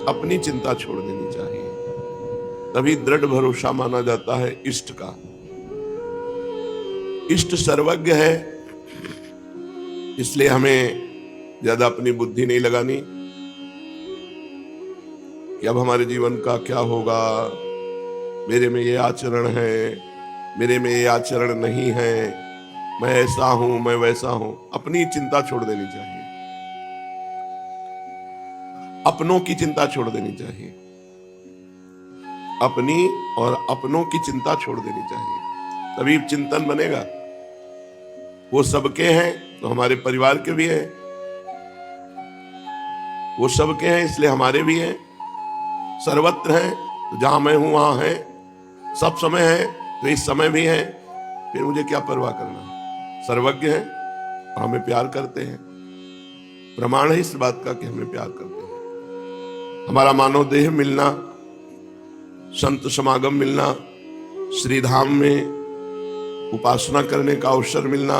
अपनी चिंता छोड़ देनी चाहिए। तभी दृढ़ भरोसा माना जाता है इष्ट का। इष्ट सर्वज्ञ है, इसलिए हमें ज्यादा अपनी बुद्धि नहीं लगानी कि अब हमारे जीवन का क्या होगा, मेरे में ये आचरण है, मेरे में ये आचरण नहीं है, मैं ऐसा हूं, मैं वैसा हूं। अपनी चिंता छोड़ देनी चाहिए, अपनों की चिंता छोड़ देनी चाहिए, अपनी और अपनों की चिंता छोड़ देनी चाहिए, तभी चिंतन बनेगा। वो सबके हैं तो हमारे परिवार के भी हैं, वो सबके हैं इसलिए हमारे भी हैं, सर्वत्र हैं तो जहां मैं हूं वहां है, सब समय है तो इस समय भी है, फिर मुझे क्या परवाह करना। सर्वज्ञ हैं और हमें प्यार करते हैं, प्रमाण है इस बात का कि हमें प्यार करते हैं। हमारा मानव देह मिलना, संत समागम मिलना, श्रीधाम में उपासना करने का अवसर मिलना,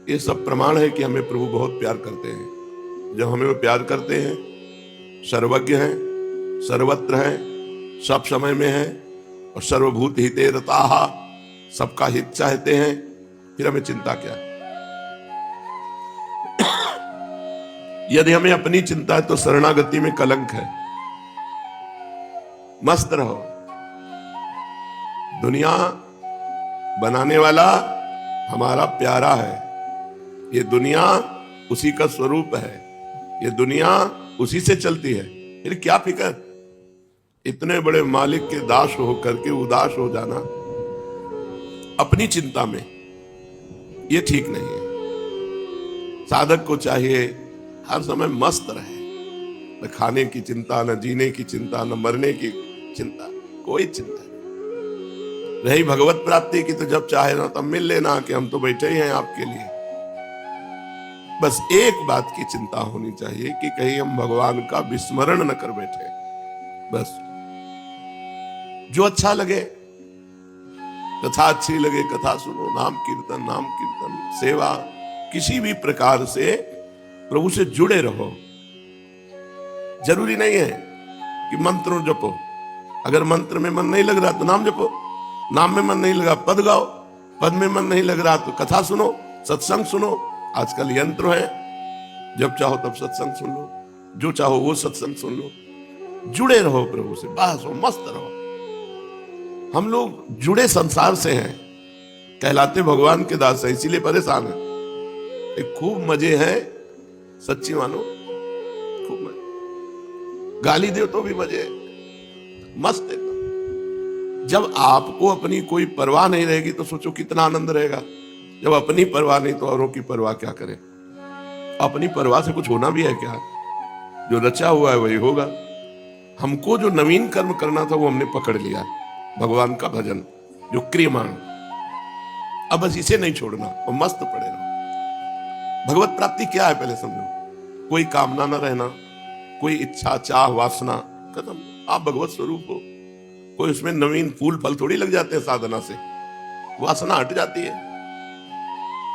ये सब प्रमाण है कि हमें प्रभु बहुत प्यार करते हैं। जब हमें वो प्यार करते हैं, सर्वज्ञ हैं, सर्वत्र हैं, सब समय में हैं और सर्वभूत हिते रताः, सबका हित चाहते हैं, फिर हमें चिंता क्या है। यदि हमें अपनी चिंता है तो शरणागति में कलंक है। मस्त रहो, दुनिया बनाने वाला हमारा प्यारा है, ये दुनिया उसी का स्वरूप है, ये दुनिया उसी से चलती है, फिर क्या फिक्र। इतने बड़े मालिक के दास होकर के उदास हो जाना अपनी चिंता में, ये ठीक नहीं है। साधक को चाहिए हर समय मस्त रहे, न खाने की चिंता, न जीने की चिंता, न मरने की चिंता, कोई चिंता नहीं। रही भगवत प्राप्ति की तो जब चाहे ना तब मिल लेना कि हम तो बैठे ही हैं आपके लिए। बस एक बात की चिंता होनी चाहिए कि कहीं हम भगवान का विस्मरण न कर बैठे। बस जो अच्छा लगे, कथा अच्छी लगे कथा सुनो, नाम कीर्तन सेवा, किसी भी प्रकार से प्रभु से जुड़े रहो। जरूरी नहीं है कि मंत्र जपो, अगर मंत्र में मन नहीं लग रहा तो नाम जपो, नाम में मन नहीं लगा पद गाओ, पद में मन नहीं लग रहा तो कथा सुनो, सत्संग सुनो। आजकल यंत्र है, जब चाहो तब सत्संग सुन लो, जो चाहो वो सत्संग सुन लो। जुड़े रहो प्रभु से, बस हो, मस्त रहो। हम लोग जुड़े संसार से हैं, कहलाते भगवान के दास हैं, इसीलिए परेशान है। एक खूब मजे हैं, सच्ची मानो, खूब मजे, गाली दे तो भी मजे, मस्त एकदम। जब आपको अपनी कोई परवाह नहीं रहेगी तो सोचो कितना आनंद रहेगा। जब अपनी परवाह नहीं तो औरों की परवाह क्या करें। अपनी परवाह से कुछ होना भी है क्या? जो रचा हुआ है वही होगा। हमको जो नवीन कर्म करना था वो हमने पकड़ लिया, भगवान का भजन जो क्रियमाण। अब बस इसे नहीं छोड़ना और मस्त पड़े रहो। भगवत प्राप्ति क्या है पहले समझो। कोई कामना न रहना, कोई इच्छा चाह वासना खत्म, आप भगवत स्वरूप हो। कोई उसमें नवीन फूल फल थोड़ी लग जाते हैं साधना से, वासना हट जाती है।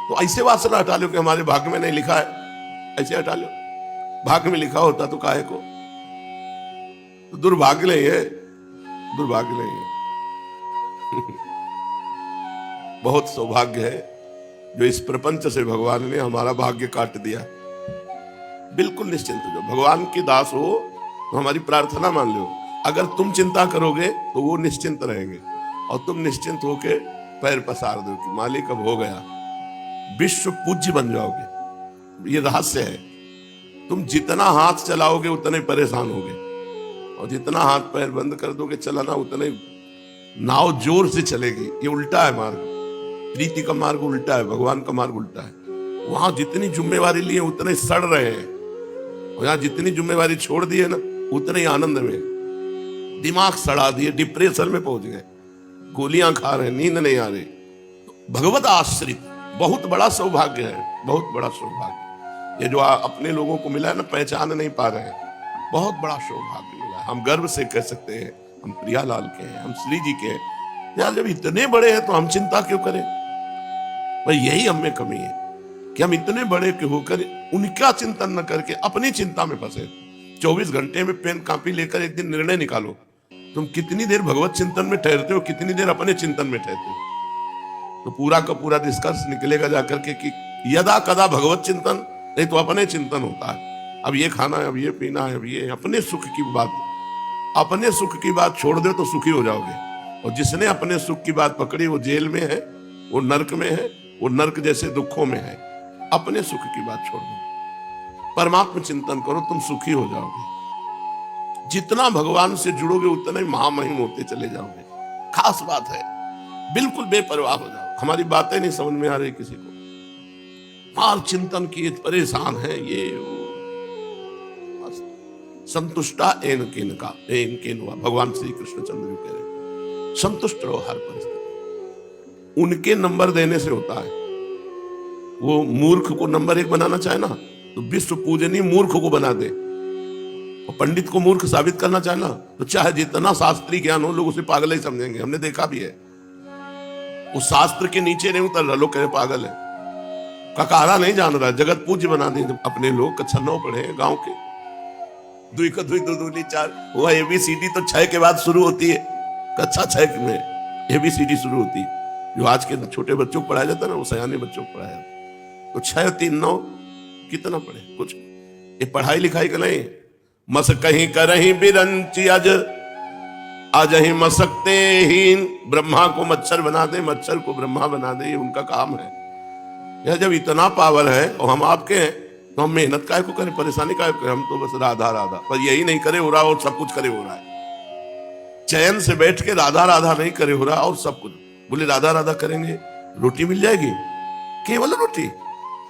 तो ऐसे वासना हटा लो कि हमारे भाग्य में नहीं लिखा है, ऐसे हटा लो। भाग्य में लिखा होता तो काहे को, तो दुर्भाग्य नहीं है, दुर्भाग्य नहीं है। बहुत सौभाग्य है जो इस प्रपंच से भगवान ने हमारा भाग्य काट दिया। बिल्कुल निश्चिंत हो, भगवान की दास हो तो हमारी प्रार्थना मान लो। अगर तुम चिंता करोगे तो वो निश्चिंत रहेंगे, और तुम निश्चिंत होके पैर पसार दो कि मालिक अब हो गया, विश्व पूज्य बन जाओगे। ये रहस्य है। तुम जितना हाथ चलाओगे उतने परेशान होगे, और जितना हाथ पैर बंद कर दोगे चलाना उतने नाव जोर से चलेगी। ये उल्टा है मार्ग, प्रीति का मार्ग उल्टा है, भगवान का मार्ग उल्टा है। वहां जितनी जिम्मेवारी लिए उतने सड़ रहे हैं, और यहाँ जितनी जिम्मेवारी छोड़ दी है ना उतने ही आनंद में। दिमाग सड़ा दिए, डिप्रेशन में पहुंच गए, गोलियां खा रहे, नींद नहीं आ रही। भगवत आश्रित बहुत बड़ा सौभाग्य है, बहुत बड़ा सौभाग्य। ये जो अपने लोगों को मिला है ना, पहचान नहीं पा रहे हैं, बहुत बड़ा सौभाग्य मिला है। हम गर्व से कह सकते हैं हम प्रियालाल के हैं, हम श्री जी के हैं। यार जब इतने बड़े हैं तो हम चिंता क्यों करें? भाई यही हम में कमी है कि हम इतने बड़े के होकर उनका चिंतन न करके अपनी चिंता में फंसे। 24 घंटे में पेन कॉपी लेकर एक दिन निर्णय निकालो, तुम कितनी देर भगवत चिंतन में ठहरते हो, कितनी देर अपने चिंतन में ठहरते हो। तो पूरा का पूरा निष्कर्ष निकलेगा जाकर के कि यदा कदा भगवत चिंतन, नहीं तो अपने चिंतन होता है। अब ये खाना है, अब ये पीना है, अब ये अपने सुख की बात, अपने सुख की बात छोड़ दो तो सुखी हो जाओगे। और जिसने अपने सुख की बात पकड़ी वो जेल में है, वो नरक में है, वो नरक जैसे दुखों में है। अपने सुख की बात छोड़ दो, परमात्मा चिंतन करो, तुम सुखी हो जाओगे। जितना भगवान से जुड़ोगे उतना ही महामहिम होते चले जाओगे। खास बात है, बिल्कुल बेपरवाह हो जाओ। हमारी बातें नहीं समझ में आ रही किसी को, मार चिंतन किए परेशान है, ये संतुष्टा एन केन हुआ। भगवान श्री कृष्ण चंद्र जी कह रहे संतुष्ट रहो हर परिस्थिति। उनके नंबर देने से होता है। वो मूर्ख को नंबर 1 बनाना चाहे ना तो विश्व पूजनीय मूर्ख को बना दे, और पंडित को मूर्ख साबित करना चाहे ना तो चाहे जितना शास्त्रीय ज्ञान हो लोग उसे पागल ही समझेंगे। हमने देखा भी है, वो शास्त्र के नीचे नहीं उतर रहा, लोग कहे पागल है, ककारा नहीं जान रहा, जगत पूज्य बना देंगे अपने लोग। कक्षा 9 पढ़े गांव के, 2 का 2 2 2 4, वो ABCD तो 6 के बाद शुरू होती है। कक्षा 6 में ABCD शुरू होती है, जो आज के छोटे बच्चों को पढ़ाया जाता है ना, वो सयाने बच्चों को पढ़ाया जाता है। तो 6 3 9 कितना पढ़े, कुछ ये पढ़ाई लिखाई का नहीं। मस कहीं करहीं बिरंची आज ही मसकते ही, ब्रह्मा को मच्छर बना दे, मच्छर को ब्रह्मा बना दे, ये उनका काम है। यह जब इतना पावर है और हम आपके हैं तो हम मेहनत काय को करें, परेशानी काय को करें। हम तो बस राधा राधा, पर यही नहीं करे हो रहा और सब कुछ करे हो रहा है। चैन से बैठ के राधा राधा नहीं करे हो रहा और सब कुछ। बोले राधा राधा करेंगे रोटी मिल जाएगी, केवल रोटी।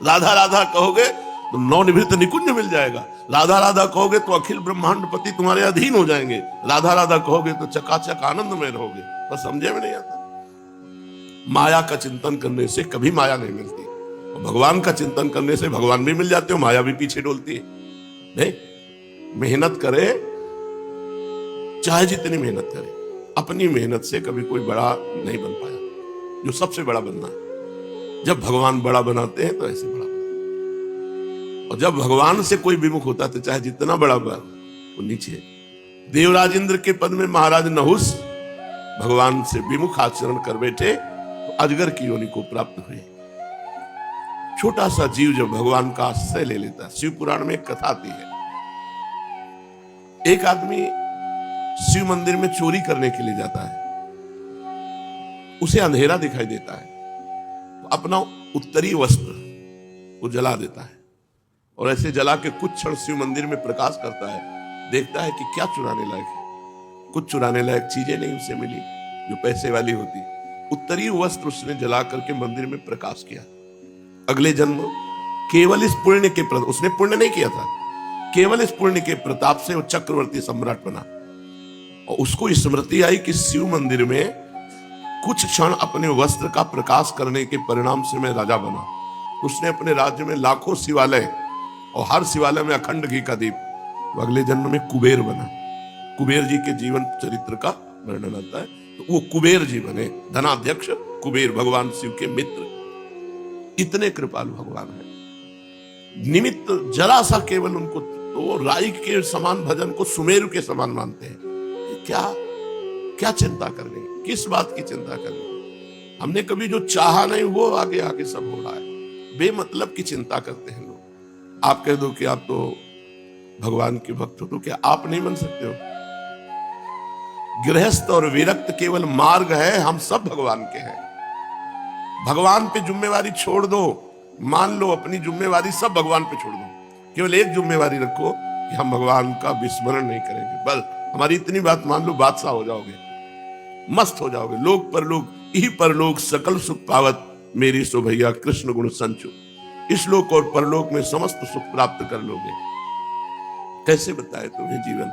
राधा राधा कहोगे तो नवनिवृत्त निकुंज मिल जाएगा। राधा राधा कहोगे तो अखिल ब्रह्मांड पति तुम्हारे अधीन हो जाएंगे। राधा राधा कहोगे तो चकाचक आनंद में रहोगे। बस समझे में नहीं आता। माया का चिंतन करने से कभी माया नहीं मिलती, और भगवान का चिंतन करने से भगवान भी मिल जाते हो, माया भी पीछे डोलती है। नहीं, मेहनत करे, चाहे जितनी मेहनत करे, अपनी मेहनत से कभी कोई बड़ा नहीं बन पाया। जो सबसे बड़ा बनना है, जब भगवान बड़ा बनाते हैं तो ऐसे बड़ा बनाते हैं। और जब भगवान से कोई विमुख होता तो चाहे जितना बड़ा बना वो नीचे। देवराज इंद्र के पद में महाराज नहुस भगवान से विमुख आचरण कर बैठे तो अजगर की योनि को प्राप्त हुए। छोटा सा जीव जब भगवान का आश्रय ले लेता है। शिव पुराण में एक कथा आती है, एक आदमी शिव मंदिर में चोरी करने के लिए जाता है। उसे अंधेरा दिखाई देता है तो अपना उत्तरी वस्त्र वो जला देता है, और ऐसे जला के कुछ क्षण शिव मंदिर में प्रकाश करता है। देखता है कि क्या चुराने लायक है। कुछ चुराने लायक चीजें नहीं उसे मिली जो पैसे वाली होती। उत्तरी वस्त्र उसने जला करके मंदिर में प्रकाश किया। अगले जन्म केवल इस पुण्य के प्रताप, उसने पुण्य नहीं किया था, केवल इस पुण्य के प्रताप से वो चक्रवर्ती सम्राट बना। और उसको स्मृति आई कि शिव मंदिर में कुछ क्षण अपने वस्त्र का प्रकाश करने के परिणाम से मैं राजा बना। उसने अपने राज्य में लाखों शिवालय और हर शिवालय में अखंड घी का दीप। तो अगले जन्म में कुबेर बना। कुबेर जी के जीवन चरित्र का वर्णन आता है। तो वो कुबेर जी बने, धनाध्यक्ष कुबेर, भगवान शिव के मित्र। इतने कृपालु भगवान है। निमित्त जरा सा केवल उनको, तो वो राई के समान भजन को सुमेरु के समान मानते हैं। क्या क्या चिंता करनी, किस बात की चिंता करनी। हमने कभी जो चाहा नहीं वो आगे आगे सब हो रहा है। बेमतलब की चिंता करते हैं लोग। आप कह दो कि आप तो भगवान के भक्त हो, तो क्या आप नहीं बन सकते हो? गृहस्थ और विरक्त केवल मार्ग है, हम सब भगवान के हैं। भगवान पे जिम्मेवारी छोड़ दो, मान लो अपनी जिम्मेवारी सब भगवान पे छोड़ दो। केवल एक जिम्मेवारी रखो कि हम भगवान का विस्मरण नहीं करेंगे। बस हमारी इतनी बात मान लो, बादशाह हो जाओगे, मस्त हो जाओगे। लोक परलोक ही परलोक सकल सुख पावत, मेरी सो भैया कृष्ण गुण संचु। इस लोक और परलोक में समस्त सुख प्राप्त कर लोगे। कैसे बताए तुम्हें जीवन?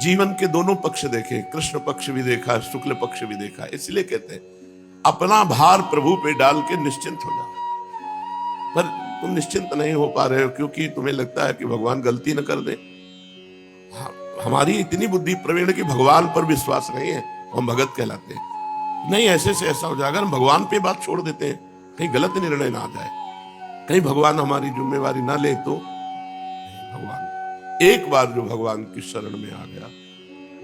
जीवन के दोनों पक्ष देखे, कृष्ण पक्ष भी देखा, शुक्ल पक्ष भी देखा। इसलिए कहते हैं अपना भार प्रभु पे डाल के निश्चिंत हो जाओ। पर तुम निश्चिंत नहीं हो पा रहे हो क्योंकि तुम्हें लगता है कि भगवान गलती न कर दे। हमारी इतनी बुद्धि प्रवीण की भगवान पर विश्वास नहीं है, हम भगत कहलाते हैं। नहीं, ऐसे से ऐसा हो जाएगा, हम भगवान पे बात छोड़ देते हैं, कहीं गलत निर्णय ना आ जाए, कहीं भगवान हमारी जिम्मेवारी ना ले तो। भगवान एक बार जो भगवान की शरण में आ गया,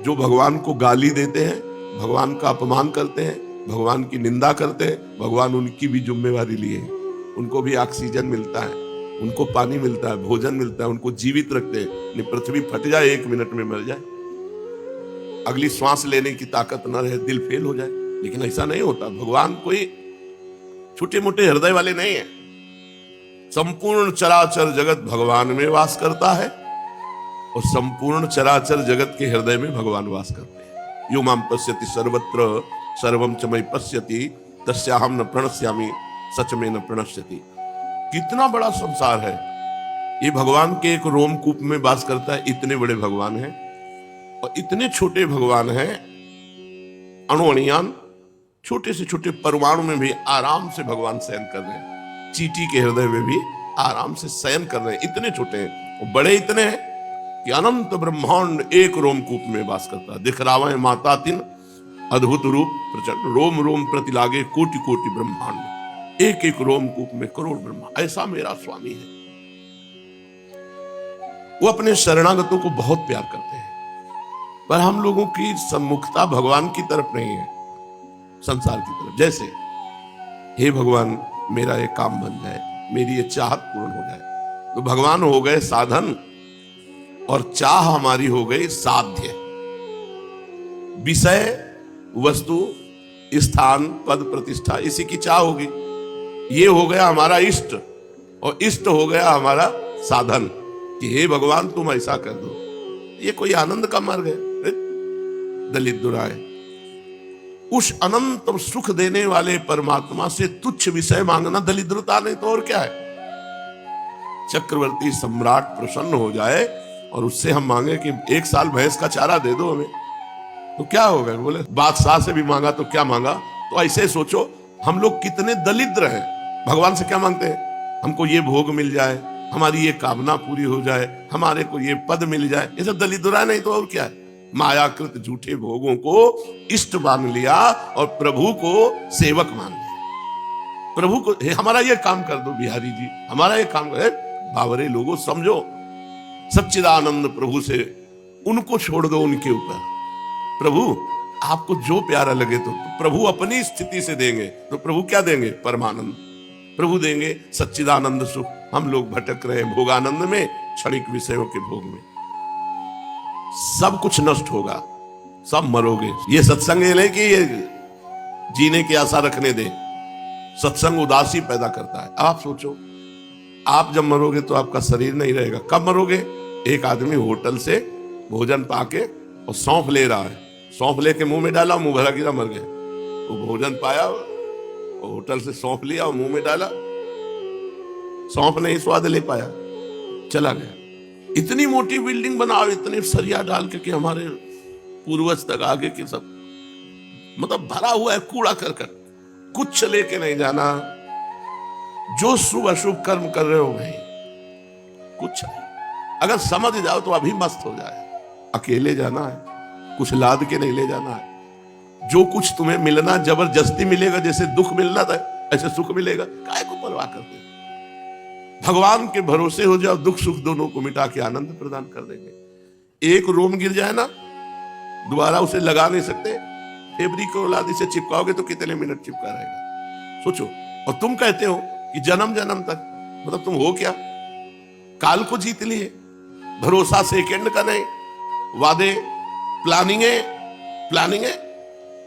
जो भगवान को गाली देते हैं, भगवान का अपमान करते हैं, भगवान की निंदा करते हैं, भगवान उनकी भी जिम्मेवारी लिए हैं। उनको भी ऑक्सीजन मिलता है, उनको पानी मिलता है, भोजन मिलता है, उनको जीवित रखते हैं। नहीं पृथ्वी फट जाए, 1 मिनट में मर जाए, अगली श्वास लेने की ताकत न रहे, दिल फेल हो जाए, लेकिन ऐसा नहीं होता। भगवान कोई छोटे मोटे हृदय वाले नहीं है। संपूर्ण चराचर जगत भगवान में वास करता है और संपूर्ण चराचर जगत के हृदय में भगवान वास करते हैं। यो माम पश्यति सर्वत्र सर्वम च मयि पश्यति तस्याहम न प्रणश्यामि सच में न प्रणश्यति। कितना बड़ा संसार है, ये भगवान के एक रोमकूप में वास करता है। इतने बड़े भगवान हैं और इतने छोटे भगवान हैं, अणुअणियान छोटे से छोटे परमाणु में भी आराम से भगवान शयन कर रहे हैं। चींटी के हृदय में भी आराम से शयन कर रहे हैं। इतने छोटे हैं और बड़े इतने हैं कि अनंत ब्रह्मांड एक रोमकूप में वास करता है। दिख रावण माता तिन अद्भुत रूप प्रचंड, रोम रोम प्रति लागे कोटि कोटि ब्रह्मांड, एक एक रोमकूप में करोड़ ब्रह्मा। ऐसा मेरा स्वामी है। वो अपने शरणागतों को बहुत प्यार करते हैं, पर हम लोगों की सम्मुखता भगवान की तरफ नहीं है, संसार की तरफ। जैसे हे भगवान मेरा ये काम बन जाए, मेरी ये चाहत पूर्ण हो जाए, तो भगवान हो गए साधन और चाह हमारी हो गई साध्य। विषय वस्तु स्थान पद प्रतिष्ठा इसी की चाह होगी। ये हो गया हमारा इष्ट और इष्ट हो गया हमारा साधन कि हे भगवान तुम ऐसा कर दो। ये कोई आनंद का मार्ग है? दलित दुराए उस अनंत सुख देने वाले परमात्मा से तुच्छ विषय मांगना दलिद्रता नहीं तो और क्या है। चक्रवर्ती सम्राट प्रसन्न हो जाए और उससे हम मांगे कि 1 साल भैंस का चारा दे दो हमें, तो क्या होगा? बोले बादशाह से भी मांगा तो क्या मांगा। तो ऐसे सोचो हम लोग कितने दलिद्र हैं। भगवान से क्या मांगते हैं? हमको ये भोग मिल जाए, हमारी ये कामना पूरी हो जाए, हमारे को ये पद मिल जाए। ये सब दलिद्रा नहीं तो और क्या है। मायाकृत झूठे भोगों को इष्ट मान लिया और प्रभु को सेवक मान लिया। प्रभु को हमारा ये काम कर दो बिहारी जी, हमारा ये काम कर। बावरे लोगों समझो, सच्चिदानंद प्रभु से उनको छोड़ दो उनके ऊपर। प्रभु आपको जो प्यारा लगे तो प्रभु अपनी स्थिति से देंगे, तो प्रभु क्या देंगे? परमानंद। प्रभु देंगे सच्चिदानंद सुख। हम लोग भटक रहे भोगानंद में, क्षणिक विषयों के भोग में। सब कुछ नष्ट होगा, सब मरोगे। ये सत्संग ये नहीं कि ये जीने की आशा रखने दे। सत्संग उदासी पैदा करता है। आप सोचो, आप जब मरोगे तो आपका शरीर नहीं रहेगा। कब मरोगे? एक आदमी होटल से भोजन पाके और सौंफ ले रहा है, सौंफ लेके मुंह में डाला, मुंह भरा गिरा, मर गया। वो भोजन पाया और होटल से सौंफ लिया और मुंह में डाला, सौंफ नहीं स्वाद ले पाया, चला गया। इतनी मोटी बिल्डिंग बनाओ, इतने सरिया डाल के कि हमारे पूर्वज तक आगे के सब मतलब भरा हुआ है कूड़ा करकट, कुछ लेके नहीं जाना। जो शुभ अशुभ कर्म कर रहे हो भाई, कुछ नहीं। अगर समझ जाओ तो अभी मस्त हो जाए। अकेले जाना है, कुछ लाद के नहीं ले जाना है। जो कुछ तुम्हें मिलना जबरदस्ती मिलेगा, जैसे दुख मिलना था ऐसे सुख मिलेगा। काहे को परवाह करते? भगवान के भरोसे हो जाओ, दुख सुख दोनों को मिटा के आनंद प्रदान कर देंगे। एक रोम गिर जाए ना, दोबारा उसे लगा नहीं सकते। फेब्रिक को औलादी से चिपकाओगे तो कितने मिनट चिपका रहेगा, सोचो। और तुम कहते हो कि जन्म जन्म तक, मतलब तुम हो क्या? काल को जीत लिए। भरोसा सेकंड का नहीं, वादे प्लानिंग है।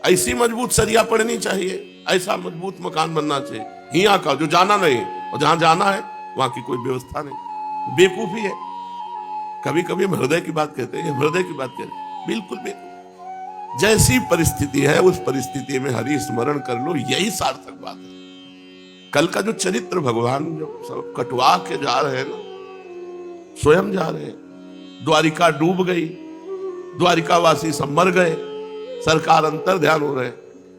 ऐसी मजबूत सरिया पड़नी चाहिए, ऐसा मजबूत मकान बनना चाहिए। हिया का जो जाना नहीं और जहां जाना है वहां की कोई व्यवस्था नहीं। बेवकूफी है। कभी कभी हम हृदय की बात कहते हैं, हृदय की बात करें, बिल्कुल बेवकूफ। जैसी परिस्थिति है उस परिस्थिति में हरि स्मरण कर लो, यही सार्थक बात है। कल का जो चरित्र भगवान जो सब कटवा के जा रहे हैं ना, स्वयं जा रहे हैं। द्वारिका डूब गई, द्वारिकावासी सब मर गए, सरकार अंतर ध्यान हो रहे।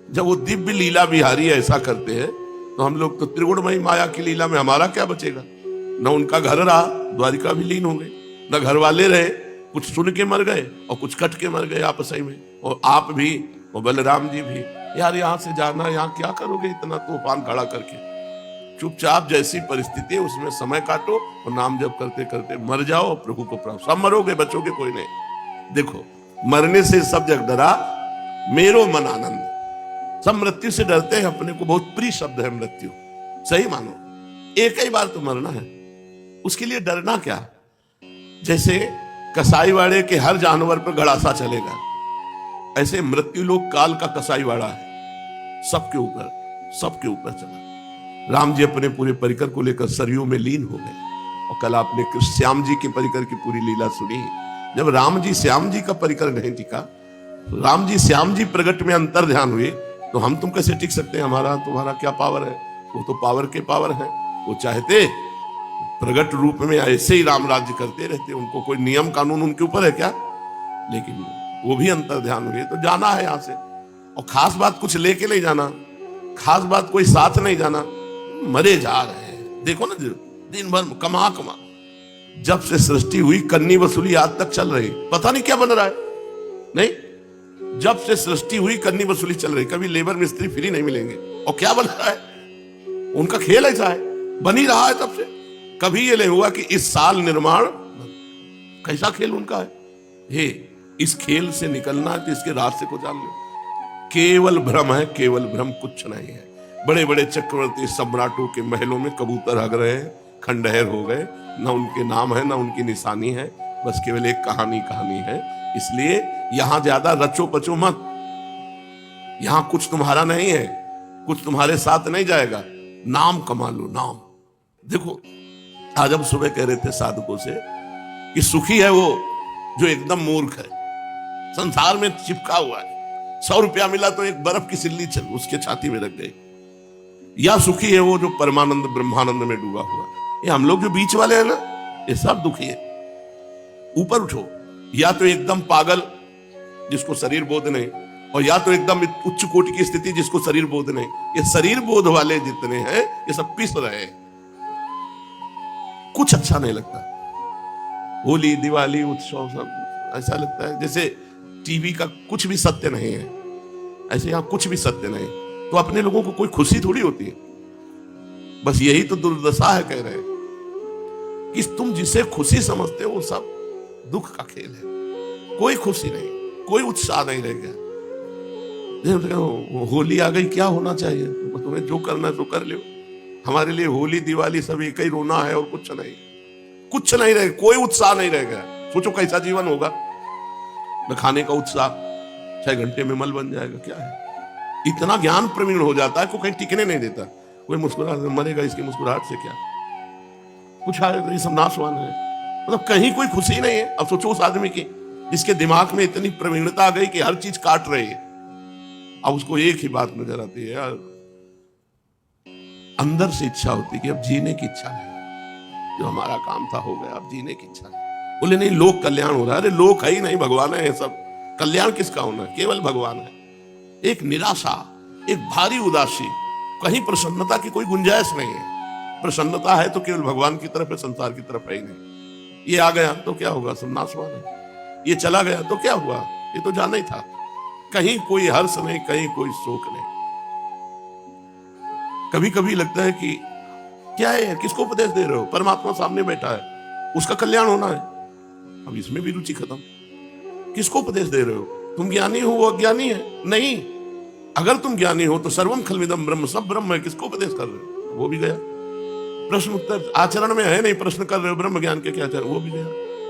जब वो दिव्य लीला बिहारी ऐसा करते हैं तो हम लोग तो त्रिगुणमयी माया की लीला में हमारा क्या बचेगा? न उनका घर रहा, द्वारिका भी लीन हो गई, न घर वाले रहे, कुछ सुन के मर गए और कुछ कट के मर गए आपस में। और आप भी और बलराम जी भी। यार यहाँ से जाना, यहाँ क्या करोगे इतना तूफान खड़ा करके? चुपचाप जैसी परिस्थिति है उसमें समय काटो और नाम जप करते करते मर जाओ और प्रभु को प्राप्त। सब मरोगे, बचोगे कोई नहीं। देखो, मरने से सब जग डरा, मेरो मन आनंद। सब मृत्यु से डरते हैं, अपने को बहुत प्रिय शब्द है मृत्यु। सही मानो, एक ही बार तो मरना है, उसके लिए डरना क्या। जैसे कसाईवाड़े के हर जानवर पर गड़ासा चलेगा, ऐसे मृत्यु लोग काल का कसाईवाड़ा है, सबके ऊपर चला। राम जी अपने पूरे परिकर को लेकर सरयू में लीन हो गए। और कल आपने श्याम जी के परिकर की पूरी लीला सुनी। जब राम जी श्याम जी का परिकर नहीं टिका, राम जी श्याम जी प्रगट में अंतर ध्यान हुए, तो हम तुम कैसे टिक सकते हैं। हमारा तुम्हारा क्या पावर है। वो तो पावर के पावर है, वो चाहते प्रगट रूप में ऐसे ही राम राज्य करते रहते, उनको कोई नियम कानून उनके ऊपर है क्या। लेकिन वो भी अंतर ध्यान हुए, तो जाना है यहां से। और खास बात कुछ लेके नहीं जाना, खास बात कोई साथ नहीं जाना, मरे जा रहे हैं। देखो ना, दिन भर कमा जब से सृष्टि हुई कन्नी वसूली आज तक चल रही, पता नहीं क्या बन रहा है। नहीं, जब से सृष्टि हुई कन्नी वसूली चल रही, कभी लेबर मिस्त्री फ्री नहीं मिलेंगे। और क्या बन रहा है, उनका खेल ऐसा है, बन ही रहा है तब से। कभी ये नहीं हुआ कि इस साल निर्माण, कैसा खेल उनका है। हे, इस खेल से निकलना है तो इसके रास्ते को जान लो। केवल भ्रम है, केवल भ्रम, कुछ नहीं है। बड़े बड़े चक्रवर्ती सम्राटों के महलों में कबूतर हग रहे हैं, खंडहर हो गए, ना उनके नाम है ना उनकी निशानी है, बस केवल एक कहानी है। इसलिए यहां ज्यादा रचो पचो मत। यहां कुछ तुम्हारा नहीं है, कुछ तुम्हारे साथ नहीं जाएगा। नाम कमा लो, नाम। देखो, आज हम सुबह कह रहे थे साधकों से कि सुखी है वो जो एकदम मूर्ख है, संसार में चिपका हुआ है। 100 रुपया मिला तो एक बर्फ की सिल्ली चल उसके छाती में रख गई। या सुखी है वो जो परमानंद ब्रह्मानंद में डूबा हुआ। ये हम लोग जो बीच वाले हैं ना, ये सब दुखी है। ऊपर उठो, या तो एकदम पागल जिसको शरीर बोध नहीं, और या तो एकदम उच्च कोटि की स्थिति जिसको शरीर बोध नहीं। ये शरीर बोध वाले जितने हैं ये सब पिस रहे हैं, कुछ अच्छा नहीं लगता। होली दिवाली उत्सव सब ऐसा लगता है जैसे टीवी का कुछ भी सत्य नहीं है, ऐसे यहां कुछ भी सत्य नहीं। तो अपने लोगों को कोई खुशी थोड़ी होती है। बस यही तो दुर्दशा है, कह रहे हैं कि तुम जिसे खुशी समझते हो वो सब दुख का खेल है। कोई खुशी नहीं, कोई उत्साह नहीं रह गया। होली आ गई, क्या होना चाहिए, तुम्हें जो करना है तो कर लो। हमारे लिए होली दिवाली सब एक ही रोना है और कुछ नहीं, कुछ नहीं रहे, कोई उत्साह नहीं रह गया। सोचो कैसा जीवन होगा। न खाने का उत्साह, 6 घंटे में मल बन जाएगा। क्या है, इतना ज्ञान प्रवीण हो जाता है को कहीं टिकने नहीं देता। कोई मुस्कुरा मरेगा, इसकी मुस्कुराहट से क्या कुछ आएगा, ये सब नाशवान है। मतलब कहीं कोई खुशी नहीं है। अब सोचो उस आदमी की जिसके दिमाग में इतनी प्रवीणता आ गई कि हर चीज काट रही है। अब उसको एक ही बात नजर आती है यार, अंदर से इच्छा होती है कि अब जीने की इच्छा है। जो हमारा काम था हो गया, अब जीने की इच्छा है। बोले नहीं, लोक कल्याण हो रहा है। अरे लोक है ही नहीं, भगवान है। सब कल्याण किसका होना है, केवल भगवान है। एक निराशा, एक भारी उदासी, कहीं प्रसन्नता की कोई गुंजाइश नहीं है। प्रसन्नता है तो केवल भगवान की तरफ है, संसार की तरफ है ही नहीं। ये आ गया तो क्या होगा, सब नाशवान है। ये चला गया तो क्या हुआ, ये तो जाना ही था। कहीं कोई हर्ष नहीं, कहीं कोई शोक नहीं। कभी कभी लगता है कि क्या है, किसको उपदेश दे रहे हो, परमात्मा सामने बैठा है, उसका कल्याण होना है। अब इसमें भी रुचि खत्म। किसको उपदेश दे रहे हो, तुम ज्ञानी हो वो अज्ञानी है। नहीं, अगर तुम ज्ञानी हो तो सर्वम खल्विदम ब्रह्म, सब ब्रह्म है। किसको उपदेश कर रहे हो, वो भी गया। प्रश्न उत्तर आचरण में है नहीं, प्रश्न कर रहे हो ब्रह्म ज्ञान के क्या आचरण, वो भी गया।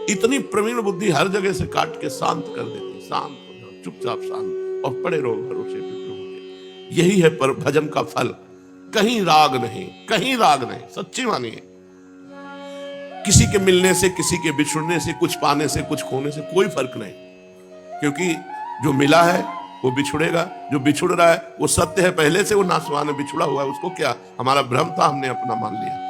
इतनी प्रवीण बुद्धि हर जगह से काट के शांत कर देती। शांत हो जाओ, चुपचाप शांत, और पड़े रहो भरोसे पे। यही है पर भजन का फल। कहीं राग नहीं, कहीं राग नहीं, सच्ची मानिए। किसी के मिलने से, किसी के बिछुड़ने से, कुछ पाने से, कुछ खोने से कोई फर्क नहीं। क्योंकि जो मिला है वो बिछुड़ेगा, जो बिछुड़ रहा है वो सत्य है, पहले से वो नाशवान है, बिछुड़ा हुआ है। उसको क्या, हमारा भ्रम था, हमने अपना मान लिया।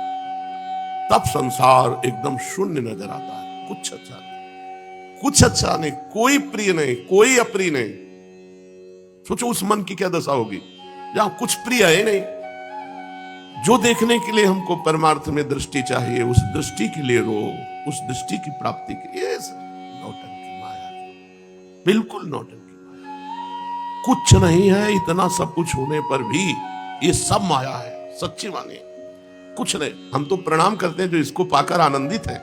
तब संसार एकदम शून्य नजर आता है। कुछ अच्छा नहीं, कुछ अच्छा नहीं, कोई प्रिय नहीं, कोई अप्रिय नहीं। सोचो उस मन की क्या दशा होगी जहां कुछ प्रिय है नहीं। जो देखने के लिए हमको परमार्थ में दृष्टि चाहिए, उस दृष्टि के लिए रो, उस दृष्टि की प्राप्ति के लिए नौटंकी माया, बिल्कुल नौटंकी माया। कुछ नहीं है, इतना सब कुछ होने पर भी ये सब माया है। सच्ची मानिए, कुछ नहीं। हम तो प्रणाम करते हैं जो इसको पाकर आनंदित है।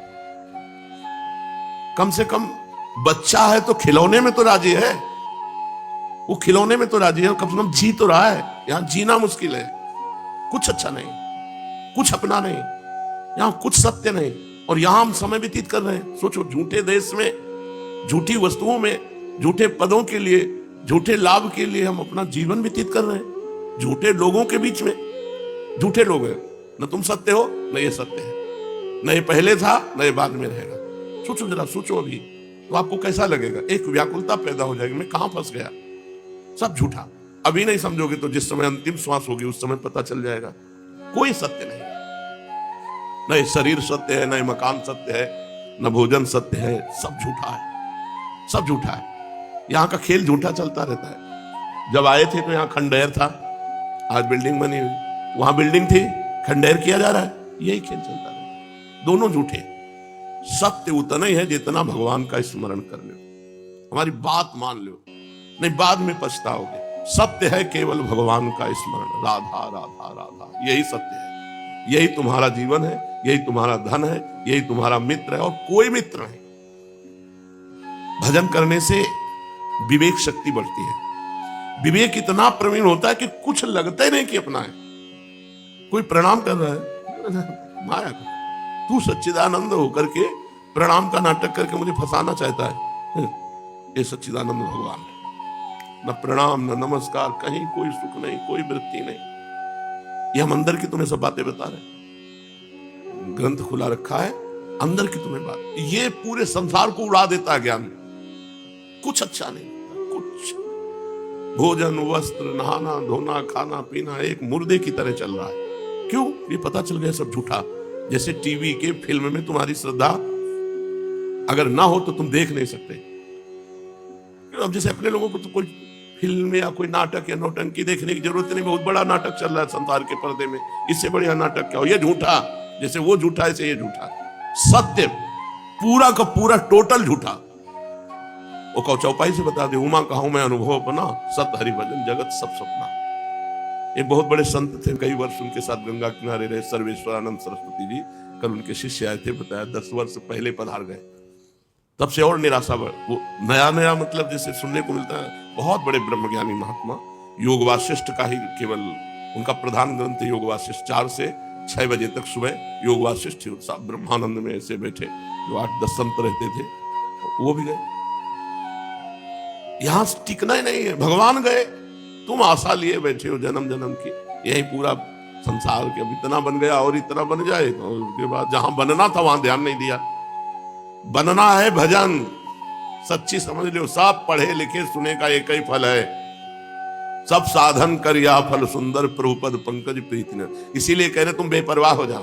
कम से कम बच्चा है तो खिलौने में तो राजी है, वो खिलौने में तो राजी है, कम से कम जी तो रहा है। यहां जीना मुश्किल है, कुछ अच्छा नहीं, कुछ अपना नहीं, यहां कुछ सत्य नहीं, और यहां हम समय व्यतीत कर रहे हैं। सोचो, झूठे देश में, झूठी वस्तुओं में, झूठे पदों के लिए, झूठे लाभ के लिए हम अपना जीवन व्यतीत कर रहे हैं। झूठे लोगों के बीच में, झूठे लोग हैं, न तुम सत्य हो न ये सत्य है, न ये पहले था न ये बाद में रहेगा। सोचो जरा, सोचो अभी तो आपको कैसा लगेगा। एक व्याकुलता पैदा हो जाएगी, मैं कहां फंस गया। सब झूठा। अभी नहीं समझोगे तो जिस समय अंतिम श्वास होगी उस समय पता चल जाएगा। कोई सत्य नहीं, न ये शरीर सत्य है, न ये मकान सत्य है, न भोजन सत्य है। सब झूठा है, सब झूठा है। यहां का खेल झूठा चलता रहता है। जब आए थे तो यहां खंडहर था, आज बिल्डिंग बनी हुई। वहां बिल्डिंग थी, खंडहर किया जा रहा है। यही खेल चलता रहता है। दोनों झूठे। सत्य उतना ही है जितना भगवान का स्मरण कर लो, हमारी बात मान लो, नहीं बाद में पछताओगे। सत्य है केवल भगवान का स्मरण। राधा राधा राधा, यही सत्य है। यही तुम्हारा जीवन है, यही तुम्हारा धन है, यही तुम्हारा मित्र है, और कोई मित्र नहीं। भजन करने से विवेक शक्ति बढ़ती है। विवेक इतना प्रवीण होता है कि कुछ लगता ही नहीं कि अपना है। कोई प्रणाम कर रहा है, माया का, तू सच्चिदानंद होकर के प्रणाम का नाटक करके मुझे फंसाना चाहता है। ये सच्चिदानंद भगवान है। न प्रणाम न नमस्कार, कहीं कोई सुख नहीं, कोई वृत्ति नहीं। ये हम अंदर की तुम्हें सब बातें बता रहे, ग्रंथ खुला रखा है, अंदर की तुम्हें बात। ये पूरे संसार को उड़ा देता है ज्ञान। कुछ अच्छा नहीं, कुछ। भोजन वस्त्र नहाना धोना खाना पीना एक मुर्दे की तरह चल रहा है। क्यों? ये पता चल गया सब झूठा। जैसे टीवी के फिल्म में तुम्हारी श्रद्धा अगर ना हो तो तुम देख नहीं सकते। अब जैसे अपने लोगों को तो कोई फिल्म या कोई नाटक या नौटंकी देखने की जरूरत नहीं। बहुत बड़ा नाटक चल रहा है संसार के पर्दे में, इससे बढ़िया नाटक क्या हो। ये झूठा, जैसे वो झूठा ऐसे ये झूठा। सत्य पूरा का पूरा टोटल झूठा। वो कहो चौपाई से बता दे, उमा कहूं मैं अनुभव अपना, सत हरि भजन जगत सब सपना। एक बहुत बड़े संत थे, कई वर्ष उनके साथ गंगा किनारे रहे, सर्वेश्वरानंद सरस्वती जी। कल उनके शिष्य आए थे, बताया 10 वर्ष पहले पधार गए। तब से और निराशा बढ़। वो नया नया मतलब जैसे सुनने को मिलता है। बहुत बड़े ब्रह्मज्ञानी महात्मा, योग वासिष्ठ का ही केवल उनका प्रधान ग्रंथ योग वासिष्ठ। 4 से 6 बजे तक सुबह योग वासिष्ठ ब्रह्मानंद में ऐसे बैठे, जो 8-10 संत रहते थे, वो भी गए। यहां टिकना ही नहीं है। भगवान गए, तुम आशा लिए बैठे हो जन्म जन्म की। यही पूरा संसार के अब इतना बन गया और इतना बन जाए, और उसके बाद जहां बनना था वहां ध्यान नहीं दिया। बनना है भजन, सच्ची समझ लो। सब पढ़े लिखे सुने का एक ही फल है। सब साधन कर या फल सुंदर, प्रभुपद पंकज प्रीति न। इसीलिए कह रहे तुम बेपरवाह हो जाओ।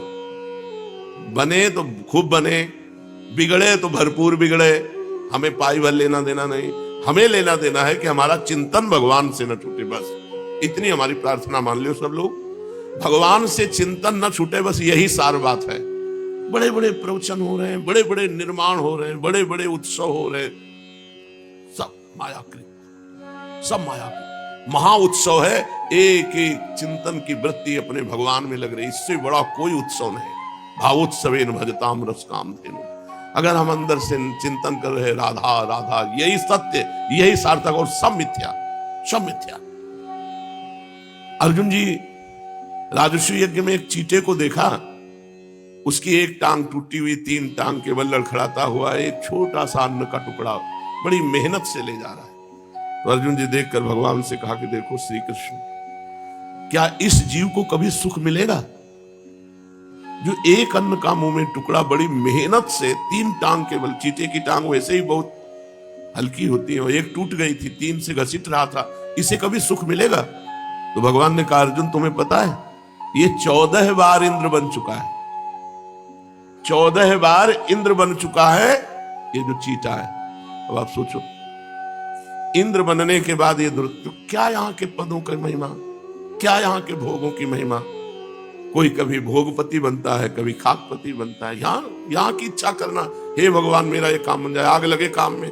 बने तो खूब बने, बिगड़े तो भरपूर बिगड़े। हमें पाई भर लेना देना नहीं। हमें लेना देना है कि हमारा चिंतन भगवान से न छूटे, बस इतनी हमारी प्रार्थना मान लो सब लोग। भगवान से चिंतन न छूटे, बस यही सार बात है। बड़े बड़े प्रवचन हो रहे हैं, बड़े बड़े निर्माण हो रहे हैं, बड़े बड़े उत्सव हो रहे हैं, सब मायाकृत, सब मायाकृत। महा उत्सव है, एक एक चिंतन की वृत्ति अपने भगवान में लग रही। इससे बड़ा कोई उत्सव नहीं। भावोत्सवेन भजताम रस काम धेनु। अगर हम अंदर से चिंतन कर रहे राधा राधा, यही सत्य, यही सार्थक, और सब मिथ्या, सब मिथ्या। अर्जुन जी राजस्व यज्ञ में एक चींटे को देखा, उसकी एक टांग टूटी हुई, 3 टांग केवल लड़खड़ाता हुआ एक छोटा सा अन्न का टुकड़ा बड़ी मेहनत से ले जा रहा है। तो अर्जुन जी देखकर भगवान से कहा कि देखो श्री कृष्ण, क्या इस जीव को कभी सुख मिलेगा जो एक अन्न का मुंह में टुकड़ा बड़ी मेहनत से 3 टांग, केवल चीते की टांग वैसे ही बहुत हल्की होती है, एक टूट गई थी, 3 से घसीट रहा था, इसे कभी सुख मिलेगा? तो भगवान ने कहा अर्जुन तुम्हें पता है ये 14 बार इंद्र बन चुका है, 14 बार इंद्र बन चुका है ये जो चीता है। अब आप सोचो इंद्र बनने के बाद ये तो क्या यहाँ के पदों की महिमा, क्या यहाँ के भोगों की महिमा। कोई कभी भोगपति बनता है, कभी खाकपति बनता है। यहाँ की इच्छा करना, हे भगवान मेरा ये काम बन जाए, आग लगे काम में।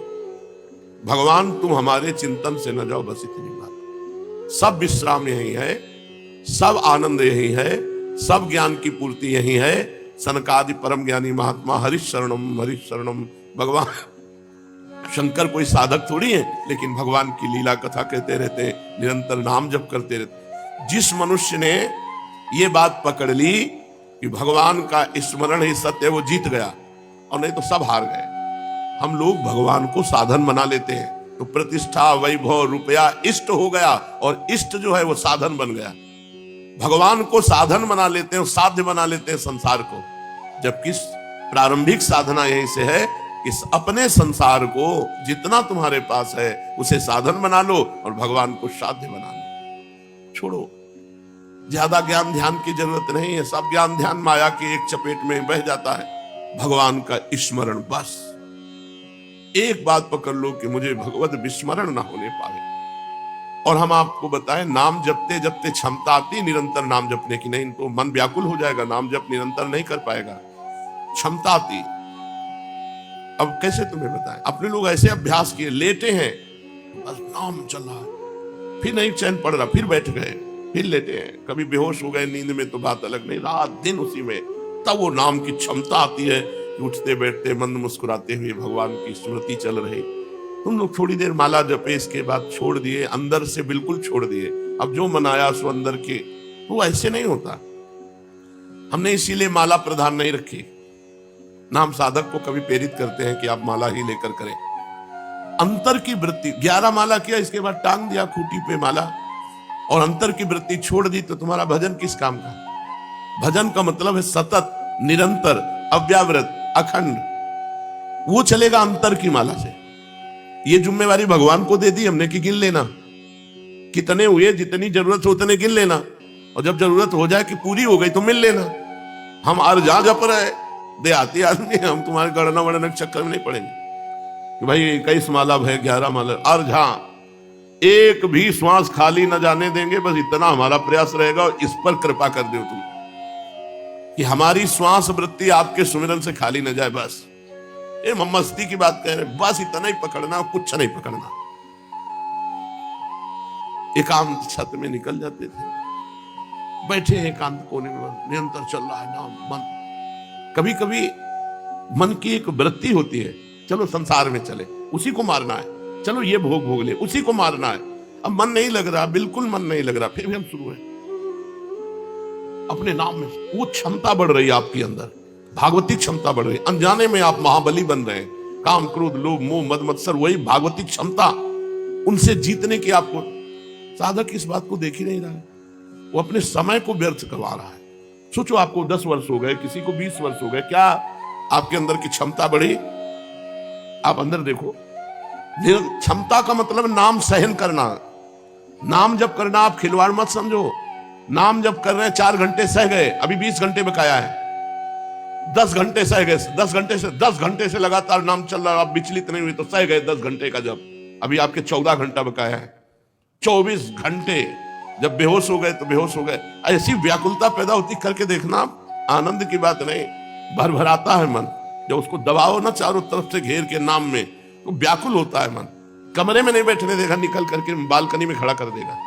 भगवान तुम हमारे चिंतन से न जाओ, बस इतनी बात। सब विश्राम यही है, सब आनंद यही है, सब ज्ञान की पूर्ति यही है। सनकादि परम ज्ञानी महात्मा हरिशरणम। भगवान शंकर कोई साधक थोड़ी है, लेकिन भगवान की लीला कथा कहते रहते हैं, निरंतर नाम जप करते रहते। जिस मनुष्य ने ये बात पकड़ ली कि भगवान का स्मरण ही सत्य है, वो जीत गया, और नहीं तो सब हार गए। हम लोग भगवान को साधन बना लेते हैं, तो प्रतिष्ठा, वैभव, रुपया इष्ट हो गया, और इष्ट जो है वो साधन बन गया। भगवान को साधन बना लेते हैं, साध्य बना लेते हैं संसार को, जबकि प्रारंभिक साधना यहीं से है कि अपने संसार को जितना तुम्हारे पास है उसे साधन बना लो, और भगवान को साध्य बना लो। छोड़ो, ज्यादा ज्ञान ध्यान की जरूरत नहीं है। सब ज्ञान ध्यान माया की एक चपेट में बह जाता है। भगवान का स्मरण, बस एक बात पकड़ लो कि मुझे भगवत विस्मरण ना होने पाए। और हम आपको बताएं, नाम जपते जपते क्षमता आती निरंतर नाम जपने की, नहीं तो मन व्याकुल हो जाएगा, नाम जप निरंतर नहीं कर पाएगा, क्षमता आती। अब कैसे तुम्हें बताएं, अपने लोग ऐसे अभ्यास किए, लेटे हैं बस नाम चल रहा, फिर नहीं चैन पड़ रहा, फिर बैठ गए, फिर लेटे हैं, कभी बेहोश हो गए नींद में तो बात अलग, नहीं रात दिन उसी में, तब वो नाम की क्षमता आती है कि उठते बैठते मंद मुस्कुराते हुए भगवान की स्मृति चल रही। तुम लोग थोड़ी देर माला जपे, इसके बाद छोड़ दिए, अंदर से बिल्कुल छोड़ दिए। अब जो मनाया सो अंदर के, वो ऐसे नहीं होता। हमने इसीलिए माला प्रधान नहीं रखी। नाम साधक को कभी प्रेरित करते हैं कि आप माला ही लेकर करें। अंतर की वृत्ति, 11 माला किया, इसके बाद टांग दिया खूंटी पे माला, और अंतर की वृत्ति छोड़ दी, तो तुम्हारा भजन किस काम का? भजन का मतलब है सतत, निरंतर, अव्यावृत, अखंड। वो चलेगा अंतर की माला से। ये जिम्मेवारी भगवान को दे दी हमने कि गिन लेना, कितने हुए, जितनी जरूरत हो उतने गिन लेना, और जब जरूरत हो जाए कि पूरी हो गई तो मिल लेना। हम अर्जा जप रहे, देहाती आदमी, हम तुम्हारे गणना वणना के चक्कर में नहीं पड़ेंगे कि भाई 21 माला है, 11 माला, अर्जा एक भी श्वास खाली न जाने देंगे, बस इतना हमारा प्रयास रहेगा। और इस पर कृपा कर दो तुम कि हमारी श्वास वृत्ति आपके सुमिरन से खाली न जाए। बस ये मस्ती की बात कह रहे, बस इतना ही पकड़ना, कुछ नहीं पकड़ना। एकांत छत में निकल जाते थे, बैठे एकांत कोने में, निरंतर चल रहा है नाम, मन। कभी कभी मन की एक वृत्ति होती है, चलो संसार में चले, उसी को मारना है, चलो ये भोग भोग ले, उसी को मारना है। अब मन नहीं लग रहा, बिल्कुल मन नहीं लग रहा, फिर भी हम शुरू है अपने नाम में। वो क्षमता बढ़ रही है आपके अंदर, भागवती क्षमता बढ़ रही है। अनजाने में आप महाबली बन रहे हैं। काम, क्रोध, लोभ, मोह, मद, मत्सर, वही भागवती क्षमता, उनसे जीतने की आपको। साधक इस बात को देख ही नहीं रहा है, वो अपने समय को व्यर्थ करवा रहा है। सोचो, आपको 10 वर्ष हो गए, किसी को 20 वर्ष हो गए, क्या आपके अंदर की क्षमता बढ़ी? आप अंदर देखो। क्षमता का मतलब नाम सहन करना, नाम जब करना। आप खिलवाड़ मत समझो। नाम जब कर रहे हैं, 4 घंटे सह गए, अभी 20 घंटे बकाया है, 10 घंटे सह गए, 10 घंटे से लगातार नाम चल रहा, आप विचलित नहीं हुए तो सह गए 10 घंटे का जब, अभी आपके 14 घंटा बकाया है। 24 घंटे जब बेहोश हो गए तो बेहोश हो गए। ऐसी व्याकुलता पैदा होती, करके देखना, आनंद की बात नहीं, भरभराता है मन। जब उसको दबाओ ना चारों तरफ से घेर के नाम में, तो व्याकुल होता है मन। कमरे में नहीं बैठने देगा, निकल करके बालकनी में खड़ा कर देगा।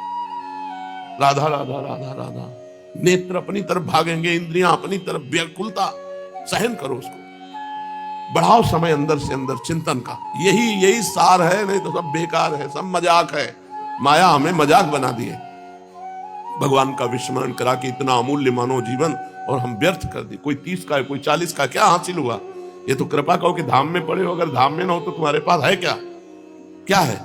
राधा राधा राधा राधा, नेत्र अपनी तरफ भागेंगे, इंद्रियां अपनी तरफ, व्याकुलता सहन करो उसको, बढ़ाओ समय अंदर से अंदर चिंतन का। यही सार है, नहीं तो सब बेकार है, सब मजाक है। माया हमें मजाक बना दिए, भगवान का विस्मरण करा के इतना अमूल्य मानव जीवन, और हम व्यर्थ कर दी। कोई 30 का है, कोई 40 का, क्या हासिल हुआ? ये तो कृपा कहो कि धाम में पड़े हो, अगर धाम में ना हो तो तुम्हारे पास है क्या? क्या है?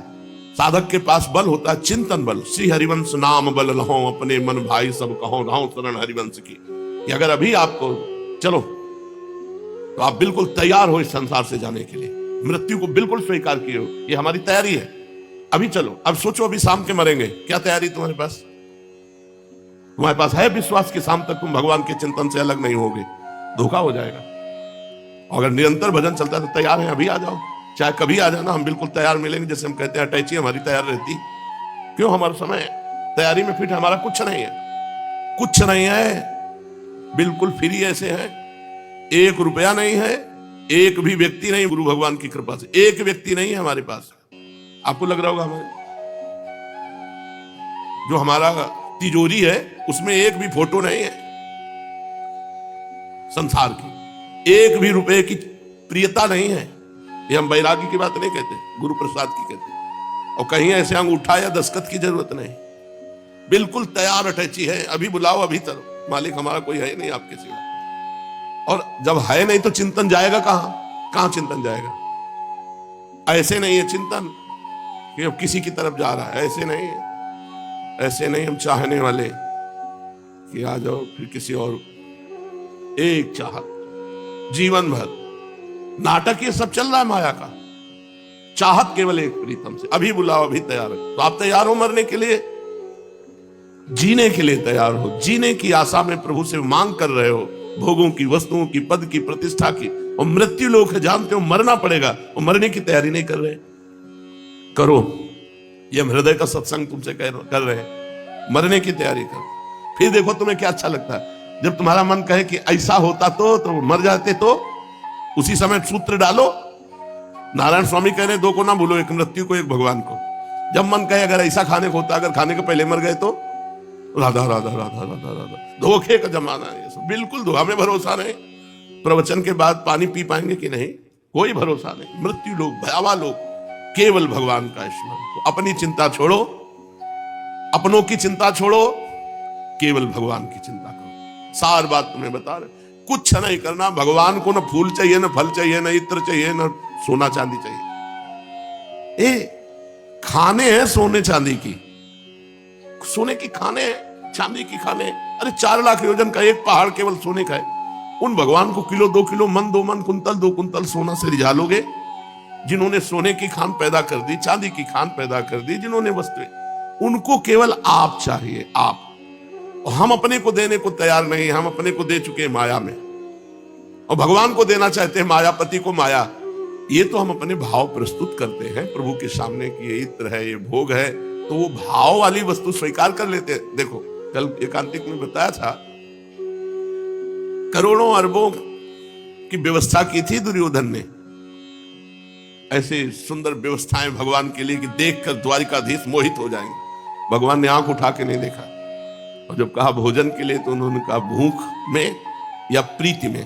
साधक के पास बल होता है चिंतन बल। श्री हरिवंश नाम बल लहो, अपने मन भाई सब कहो, रहो शरण हरिवंश की। कि अगर अभी आपको चलो तो आप बिल्कुल तैयार हो इस संसार से जाने के लिए, मृत्यु को बिल्कुल स्वीकार किए हो, ये हमारी तैयारी है, अभी चलो। अब सोचो, अभी शाम के मरेंगे, क्या तैयारी तुम्हारे पास? तुम्हारे पास है विश्वास कि शाम तक तुम भगवान के चिंतन से अलग नहीं होगे? धोखा हो जाएगा। अगर निरंतर भजन चलता है तो तैयार है, अभी आ जाओ, चाहे कभी आ जाना, हम बिल्कुल तैयार मिलेंगे। जैसे हम कहते हैं अटैची हमारी तैयार रहती, क्यों? हमारा समय तैयारी में फिट, हमारा कुछ नहीं है, कुछ नहीं है, बिल्कुल फ्री ऐसे है। 1 रुपया नहीं है, एक भी व्यक्ति नहीं, गुरु भगवान की कृपा से 1 व्यक्ति नहीं है हमारे पास। आपको लग रहा होगा हमें जो हमारा तिजोरी है उसमें एक भी फोटो नहीं है, संसार की, एक भी रुपए की प्रियता नहीं है। ये हम बैरागी की बात नहीं कहते, गुरु प्रसाद की कहते। और कहीं ऐसे अंगूठा या दस्तखत की जरूरत नहीं, बिल्कुल तैयार अटैची है, अभी बुलाओ अभी चलो, मालिक हमारा कोई है नहीं आपके सिवा। और जब है नहीं तो चिंतन जाएगा कहां, कहां चिंतन जाएगा? ऐसे नहीं है चिंतन कि अब किसी की तरफ जा रहा है, ऐसे नहीं है, ऐसे नहीं हम चाहने वाले कि आ जाओ फिर किसी और, एक चाहत जीवन भर। नाटक ये सब चल रहा है माया का, चाहत केवल एक प्रीतम से, अभी बुलाओ अभी तैयार है। तो आप तैयार हो मरने के लिए, जीने के लिए तैयार हो, जीने की आशा में प्रभु से मांग कर रहे हो, भोगों की, वस्तुओं की, पद की, प्रतिष्ठा की। और मृत्यु लोग है, जानते हो मरना पड़ेगा, और मरने की तैयारी नहीं कर रहे। करो, ये हृदय का सत्संग तुमसे कर रहे हैं, मरने की तैयारी करो, फिर देखो तुम्हें क्या अच्छा लगता है। जब तुम्हारा मन कहे कि ऐसा होता तो मर जाते, तो उसी समय सूत्र डालो। नारायण स्वामी कह रहे दो को ना भूलो, एक मृत्यु को एक भगवान को। जब मन कहे अगर ऐसा खाने को होता, अगर खाने के पहले मर गए तो राधा राधा राधा राधा राधा, धोखे का जमाना है ये सब, बिल्कुल धोखा में भरोसा नहीं। प्रवचन के बाद पानी पी पाएंगे कि नहीं, कोई भरोसा नहीं। मृत्यु लोग, भयावह लोग, केवल भगवान का स्मरण। तो अपनी चिंता छोड़ो, अपनों की चिंता छोड़ो, केवल भगवान की चिंता करो। सार बात तुम्हें बता रहे, कुछ नहीं करना। भगवान को न फूल चाहिए, न फल चाहिए, न इत्र चाहिए, न सोना चांदी चाहिए। खाने हैं सोने चांदी की, सोने की खाने हैं, चांदी की खाने हैं। अरे 4 लाख योजन का एक पहाड़ केवल सोने का है। उन भगवान को किलो 2 किलो, मन 2 मन, कुंतल 2 कुंतल सोना से रिझा लोगे? जिन्होंने सोने की खान पैदा कर दी, चांदी की खान पैदा कर दी, जिन्होंने वस्तुएं, उनको केवल आप चाहिए, आप। और हम अपने को देने को तैयार नहीं, हम अपने को दे चुके माया में, और भगवान को देना चाहते हैं मायापति को माया। ये तो हम अपने भाव प्रस्तुत करते हैं प्रभु के सामने कि ये इत्र है, ये भोग है, तो वो भाव वाली वस्तु स्वीकार कर लेते हैं। देखो कल एकांतिक में बताया था, करोड़ों अरबों की व्यवस्था की थी दुर्योधन ने, ऐसे सुंदर व्यवस्थाएं भगवान के लिए कि देखकर द्वारिकाधीश मोहित हो जाएंगे। भगवान ने आंख उठा के नहीं देखा, और जब कहा भोजन के लिए तो उन्होंने कहा भूख में या प्रीति में,